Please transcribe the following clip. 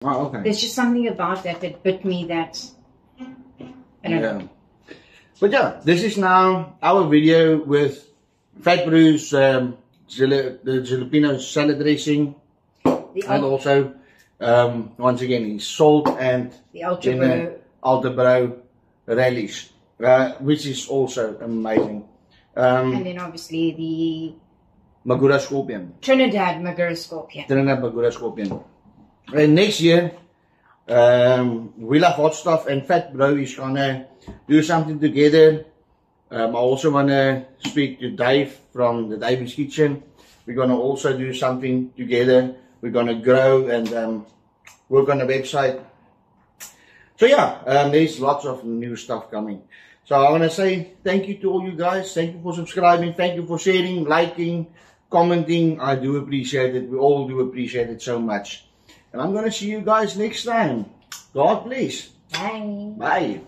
Oh, okay. There's just something about that that bit me that I don't know. But yeah, this is now our video with Fat Brew's the jalapeno salad dressing, and also once again his salt and the Ultra Bro relish, which is also amazing. And then obviously the Magura Scorpion. Trinidad Magura Scorpion. Trinidad Magura Scorpion. And next year, We Love Hot Stuff and Fat Bro is gonna do something together. I also wanna speak to Dave from the Dave's Kitchen. We're gonna also do something together. We're gonna grow and work on the website. So yeah, there's lots of new stuff coming. So I want to say thank you to all you guys. Thank you for subscribing. Thank you for sharing, liking, commenting. I do appreciate it. We all do appreciate it so much. And I'm going to see you guys next time. God bless. Bye. Bye.